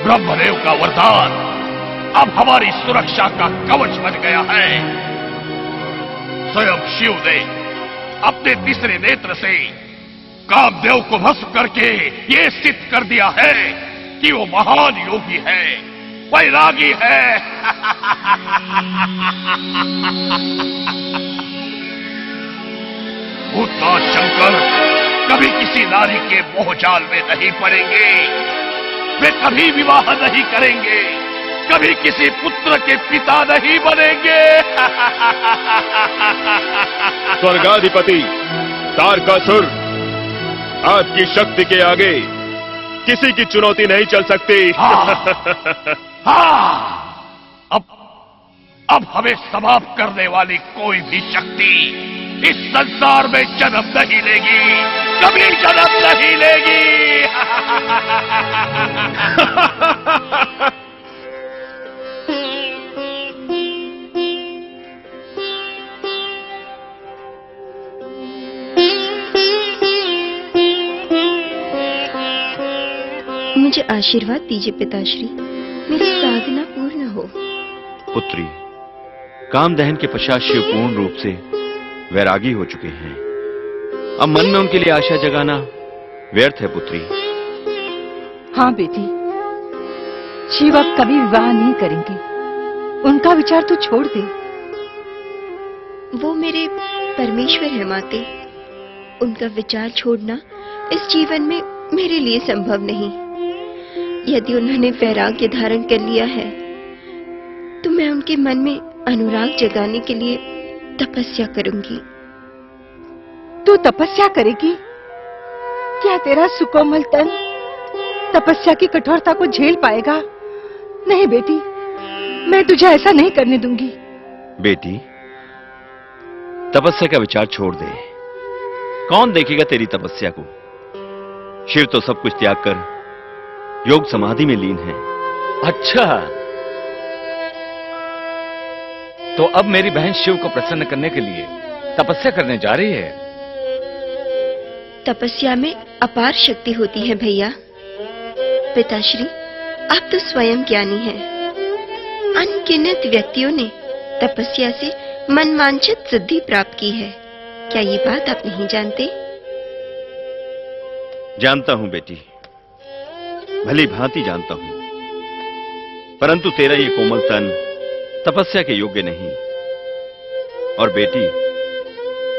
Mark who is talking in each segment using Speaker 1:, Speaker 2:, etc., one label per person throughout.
Speaker 1: ब्रह्मदेव का वरदान अब हमारी सुरक्षा का कवच बन गया है। स्वयं शिव ने अपने तीसरे नेत्र से कामदेव को भस्म करके ये सिद्ध कर दिया है कि वो महान योगी है, वैरागी है। भूतनाथ शंकर कभी किसी नारी के मोहजाल में नहीं पड़ेंगे, वे कभी विवाह नहीं करेंगे, कभी किसी पुत्र के पिता नहीं बनेंगे।
Speaker 2: स्वर्गाधिपति तारकासुर, आपकी शक्ति के आगे किसी की चुनौती नहीं चल सकती।
Speaker 1: अब हमें समाप्त करने वाली कोई भी शक्ति इस संसार में जन्म नहीं लेगी, कभी जन्म नहीं लेगी।
Speaker 3: मुझे आशीर्वाद दीजिए पिताश्री, मेरी साधना पूर्ण हो।
Speaker 4: पुत्री, कामदहन के पश्चात शिव पूर्ण रूप से वैरागी हो चुके हैं। अब मन में उनके लिए आशा जगाना व्यर्थ है पुत्री।
Speaker 5: हाँ बेटी, शिव अब कभी विवाह नहीं करेंगे, उनका विचार तो छोड़ दे।
Speaker 3: वो मेरे परमेश्वर है माते, उनका विचार छोड़ना इस जीवन में मेरे लिए संभव नहीं। यदि उन्होंने वैराग्य धारण कर लिया है तो मैं उनके मन में अनुराग जगाने के लिए तपस्या करूंगी।
Speaker 5: तू तपस्या करेगी? क्या तेरा सुकोमल तन तपस्या की कठोरता को झेल पाएगा? नहीं बेटी, मैं तुझे ऐसा नहीं करने दूंगी।
Speaker 4: बेटी, तपस्या का विचार छोड़ दे। कौन देखेगा तेरी तपस्या को? शिव तो सब कुछ त्याग कर योग समाधि में लीन है।
Speaker 6: अच्छा, तो अब मेरी बहन शिव को प्रसन्न करने के लिए तपस्या करने जा रही है।
Speaker 3: तपस्या में अपार शक्ति होती है भैया। पिताश्री, आप तो स्वयं ज्ञानी हैं। अनगिनत व्यक्तियों ने तपस्या से मनवांछित सिद्धि प्राप्त की है। क्या ये बात आप नहीं जानते?
Speaker 4: जानता हूं बेटी, भली भांति जानता हूं, परंतु तेरा ये कोमल तन तपस्या के योग्य नहीं। और बेटी,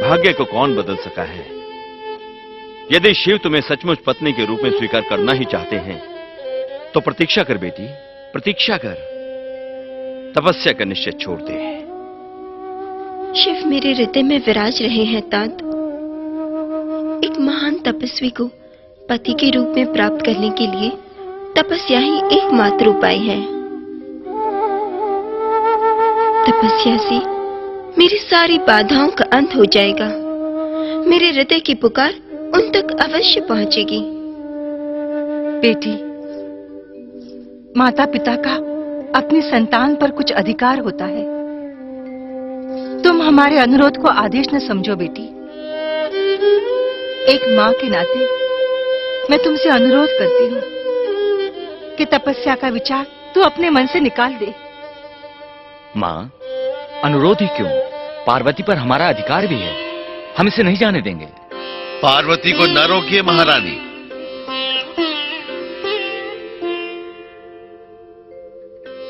Speaker 4: भाग्य को कौन बदल सका है? यदि शिव तुम्हें सचमुच पत्नी के रूप में स्वीकार करना ही चाहते हैं तो प्रतीक्षा कर बेटी, प्रतीक्षा कर। तपस्या का निश्चय छोड़ दे।
Speaker 3: शिव मेरे हृदय में विराज रहे हैं तात। एक महान तपस्वी को पति के रूप में प्राप्त करने के लिए तपस्या ही एकमात्र उपाय है। तपस्या से मेरी सारी बाधाओं का अंत हो जाएगा। मेरे हृदय की पुकार उन तक अवश्य पहुंचेगी।
Speaker 5: बेटी, माता पिता का अपनी संतान पर कुछ अधिकार होता है। तुम हमारे अनुरोध को आदेश न समझो बेटी। एक माँ के नाते मैं तुमसे अनुरोध करती हूँ कि तपस्या का विचार तू अपने मन से निकाल दे।
Speaker 6: माँ, अनुरोध ही क्यों? पार्वती पर हमारा अधिकार भी है, हम इसे नहीं जाने देंगे।
Speaker 7: पार्वती को न रोकिए महारानी।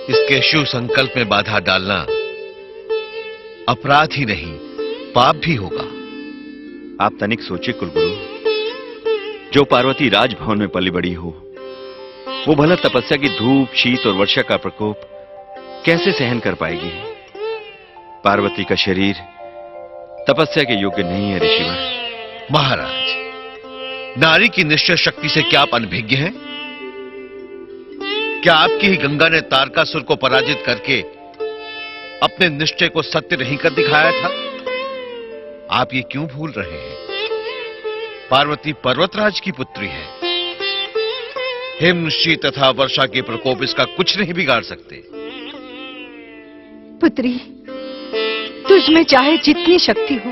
Speaker 7: इसके शिव संकल्प में बाधा डालना अपराध ही नहीं, पाप भी होगा।
Speaker 4: आप तनिक सोचिए कुलगुरु, जो पार्वती राजभवन में पली बड़ी हो, वो भला तपस्या की धूप, शीत और वर्षा का प्रकोप कैसे सहन कर पाएगी? पार्वती का शरीर तपस्या के योग्य नहीं है ऋषिवर।
Speaker 7: महाराज, नारी की निश्चय शक्ति से क्या आप अनभिज्ञ हैं? क्या आपकी ही गंगा ने तारकासुर को पराजित करके अपने निश्चय को सत्य नहीं कर दिखाया था? आप ये क्यों भूल रहे हैं? पार्वती पर्वतराज की पुत्री है। हिम, शीत तथा वर्षा के प्रकोप इसका कुछ नहीं बिगाड़ सकते।
Speaker 5: पुत्री, तुझ में चाहे जितनी शक्ति हो,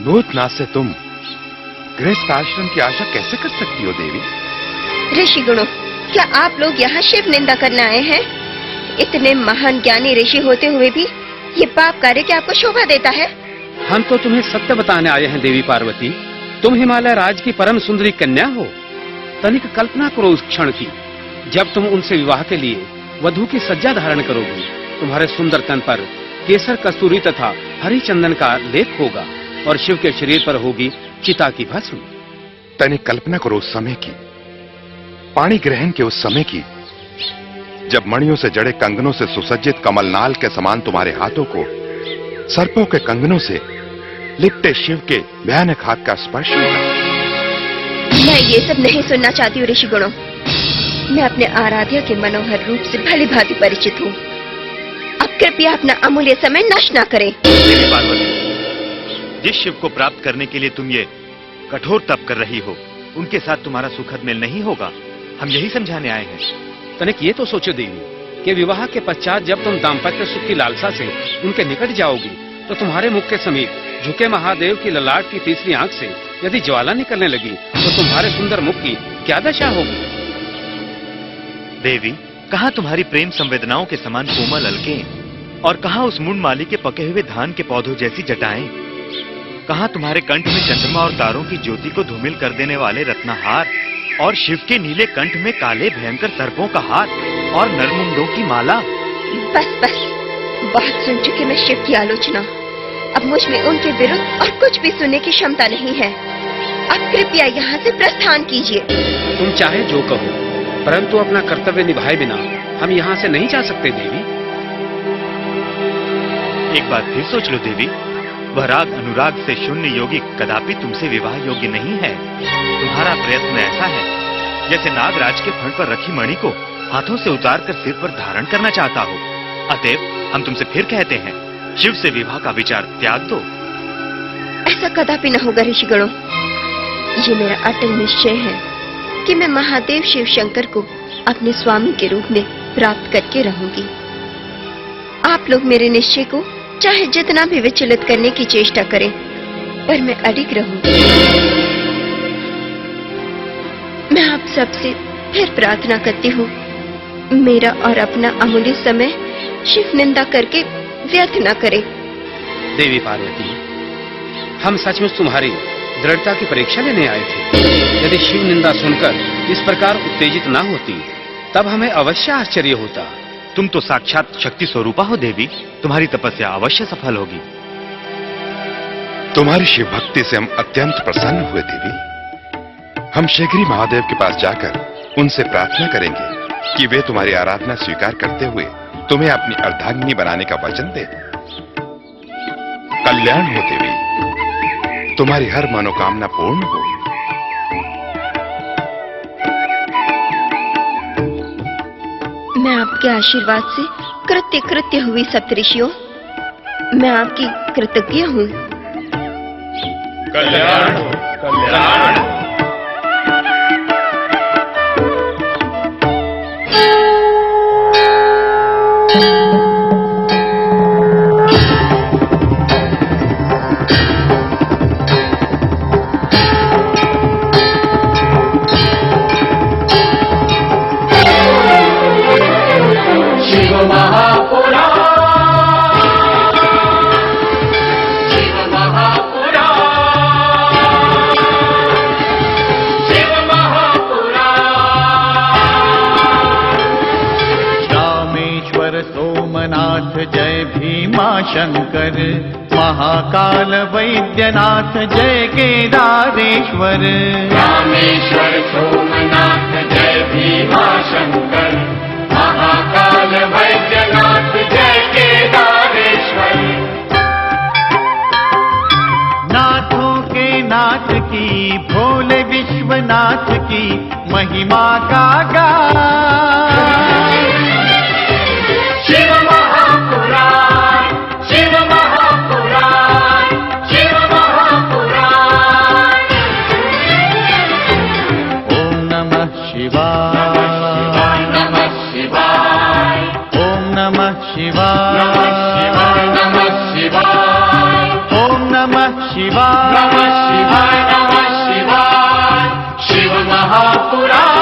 Speaker 8: भूतनाथ से तुम गृहस्थ आश्रम की आशा कैसे कर सकती हो देवी?
Speaker 3: ऋषि गुणों, क्या आप लोग यहाँ शिव निंदा करने आए हैं? इतने महान ज्ञानी ऋषि होते हुए भी ये पाप कार्य क्या आपको शोभा देता है?
Speaker 9: हम तो तुम्हें सत्य बताने आए हैं देवी पार्वती। तुम हिमालय राज की परम सुंदरी कन्या हो। तनिक कल्पना करो उस क्षण की जब तुम उनसे विवाह के लिए वधू की सज्जा धारण करोगी। तुम्हारे सुंदर तन पर केसर, कस्तूरी तथा हरी चंदन का लेप होगा और शिव के शरीर पर होगी चिता की भस्म।
Speaker 8: तनिक कल्पना करो उस समय की, पाणी ग्रहण के उस समय की, जब मणियों से जड़े कंगनों से सुसज्जित कमलनाल के समान तुम्हारे हाथों को सर्पों के कंगनों से लिपटे शिव के भयानक हाथ का स्पर्श होगा।
Speaker 3: मैं ये सब नहीं सुनना चाहती हूँ ऋषि गुणों। मैं अपने आराध्या के मनोहर रूप से भली भांति परिचित हूँ। अब कृपया अपना अमूल्य समय नष्ट न करें।
Speaker 4: देवी पार्वती, जिस शिव को प्राप्त करने के लिए तुम ये कठोर तप कर रही हो, उनके साथ तुम्हारा सुखद मेल नहीं होगा। हम यही समझाने आए हैं।
Speaker 9: तनिक ये तो सोचो देवी कि विवाह के पश्चात जब तुम दाम्पत्य सुख की लालसा से उनके निकट जाओगी तो तुम्हारे मुख के समीप झुके महादेव की ललाट की तीसरी आंख से यदि ज्वाला निकलने लगी तो तुम्हारे सुंदर मुख की क्या दशा होगी?
Speaker 4: देवी, कहाँ तुम्हारी प्रेम संवेदनाओं के समान कोमल अलकें और कहाँ उस मुंड माली के पके हुए धान के पौधों जैसी जटाएं? कहाँ तुम्हारे कंठ में चंद्रमा और तारों की ज्योति को धूमिल कर देने वाले रत्नहार और शिव के नीले कंठ में काले भयंकर सर्पों का हार और नरमुंडों की माला?
Speaker 3: बस बस, बहुत सुन चुके मैं शिव की आलोचना। अब मुझ में उनके विरुद्ध और कुछ भी सुनने की क्षमता नहीं है। अब कृपया यहाँ से प्रस्थान कीजिए।
Speaker 9: तुम चाहे जो कहो, परंतु अपना कर्तव्य निभाए बिना हम यहाँ से नहीं जा सकते देवी।
Speaker 4: एक बात फिर सोच लो देवी, वह राग अनुराग से शून्य योगी कदापि तुमसे विवाह योग्य नहीं है। तुम्हारा प्रयत्न ऐसा है जैसे नागराज के फण पर रखी मणि को हाथों से उतार कर सिर पर धारण करना चाहता हो। अतएव हम तुमसे फिर कहते हैं, शिव से विवाह का विचार त्याग दो।
Speaker 3: ऐसा कदापि न होगा ऋषिगणों। ये मेरा अटल निश्चय है कि मैं महादेव शिव शंकर को अपने स्वामी के रूप में प्राप्त करके रहूंगी। आप लोग मेरे निश्चय को चाहे जितना भी विचलित करने की चेष्टा करें, पर मैं अडिग रहूंगी। मैं आप सबसे फिर प्रार्थना करती हूँ, मेरा और अपना अमूल्य समय शिव निंदा करके व्यर्थ न करें।
Speaker 9: देवी पार्वती, हम सचमुच तुम्हारी दृढ़ता की परीक्षा लेने आए थे। यदि शिव निंदा सुनकर इस प्रकार उत्तेजित न होती तब हमें अवश्य आश्चर्य होता।
Speaker 4: तुम तो साक्षात शक्ति स्वरूपा हो देवी, तुम्हारी तपस्या अवश्य सफल होगी।
Speaker 8: तुम्हारी शिव भक्ति से हम अत्यंत प्रसन्न हुए देवी। हम शीघ्र ही महादेव के पास जाकर उनसे प्रार्थना करेंगे कि वे तुम्हारी आराधना स्वीकार करते हुए तुम्हें अपनी अर्धांगिनी बनाने का वचन दे। कल्याण हो देवी, तुम्हारी हर मनोकामना पूर्ण हो।
Speaker 3: मैं आपके आशीर्वाद से कृत्य कृत्य हुई सप्तऋषियों, मैं आपकी कृतज्ञ हूँ।
Speaker 2: कल्याण हो, कल्याण हो।
Speaker 10: जय भीमा शंकर, महाकाल वैद्यनाथ जय केदारेश्वर।
Speaker 11: रामेश्वर सोमनाथ जय भीमा शंकर, महाकाल वैद्यनाथ जय केदारेश्वर।
Speaker 10: नाथों के नाथ की, भोले विश्वनाथ की महिमा का गान।
Speaker 11: शिव महापुराण, शिव महापुराण, शिव महापुराण।
Speaker 10: ओम नमः शिवाय,
Speaker 11: नमः शिवाय,
Speaker 10: ओम नमः शिवाय,
Speaker 11: नमः शिवाय,
Speaker 10: ओम नमः नमः शिवाय
Speaker 11: नमः शिवाय शिव महापुराण